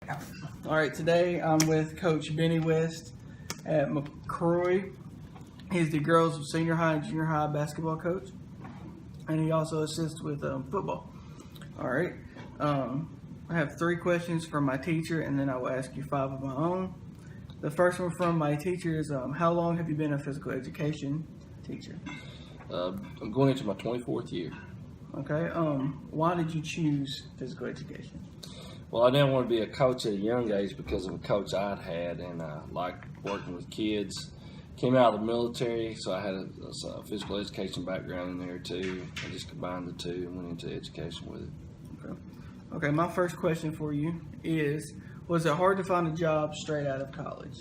All right, today I'm with Coach Benny West at McCrory. He's the girls' senior high and junior high basketball coach, and he also assists with football. All right, I have 3 questions from my teacher, and then I will ask you 5 of my own. The first one from my teacher is, how long have you been a physical education teacher? I'm going into my 24th year. Okay, why did you choose physical education? Well, I didn't want to be a coach at a young age because of a coach I'd had, and I liked working with kids. Came out of the military, so I had a physical education background in there too. I just combined the two and went into education with it. Okay, my first question for you is, was it hard to find a job straight out of college?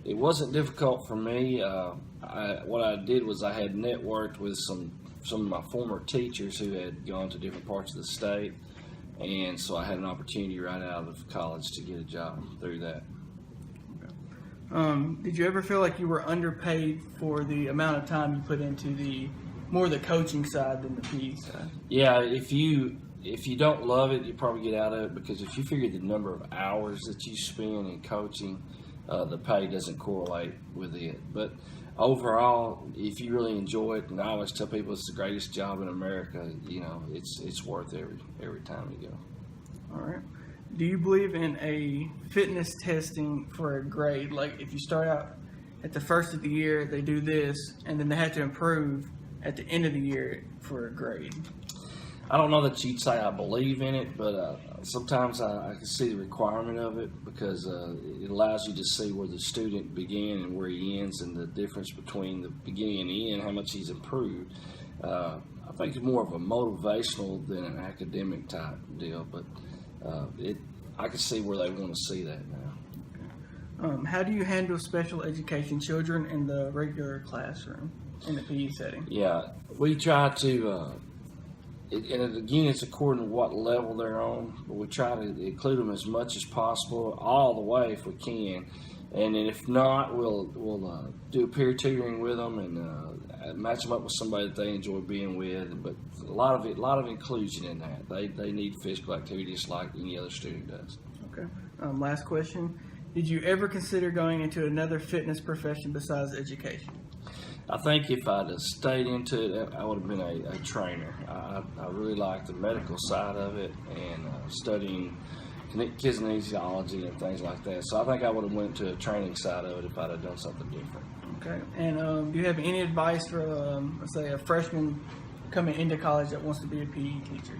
It wasn't difficult for me. What I did was I had networked with some of my former teachers who had gone to different parts of the state, and so I had an opportunity right out of college to get a job through that. Did you ever feel like you were underpaid for the amount of time you put into the coaching side than the PE side? Yeah, if you don't love it, you probably get out of it, because if you figure the number of hours that you spend in coaching, the pay doesn't correlate with it. But overall, if you really enjoy it, and I always tell people it's the greatest job in America, it's worth every time you go. All right. Do you believe in a fitness testing for a grade? Like if you start out at the first of the year, they do this, and then they have to improve at the end of the year for a grade? I don't know that you'd say I believe in it, but sometimes I can see the requirement of it, because it allows you to see where the student began and where he ends, and the difference between the beginning and the end, how much he's improved. I think it's more of a motivational than an academic type deal, but I can see where they want to see that now. How do you handle special education children in the regular classroom in the PE setting? Yeah, we try to, and again, it's according to what level they're on, but we try to include them as much as possible, all the way if we can. And then if not, we'll do peer tutoring with them and match them up with somebody that they enjoy being with. But a lot of inclusion in that. They need physical activity just like any other student does. Okay. Last question. Did you ever consider going into another fitness profession besides education? I think if I'd have stayed into it, I would have been a trainer. I really like the medical side of it, and studying kinesiology and things like that. So I think I would have went to a training side of it if I'd have done something different. Okay. And do you have any advice for, let's say, a freshman coming into college that wants to be a PE teacher?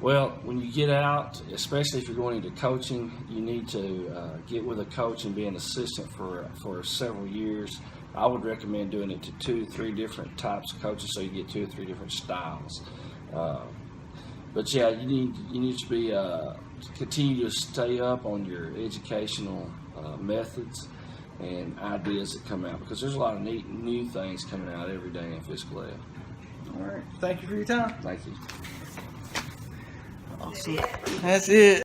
Well, when you get out, especially if you're going into coaching, you need to get with a coach and be an assistant for several years. I would recommend doing it to 2 or 3 different types of coaches, so you get 2 or 3 different styles. But yeah, you need to be continue to stay up on your educational methods and ideas that come out, because there's a lot of neat new things coming out every day in physical ed. All right. Thank you for your time. Thank you. Awesome. That's it.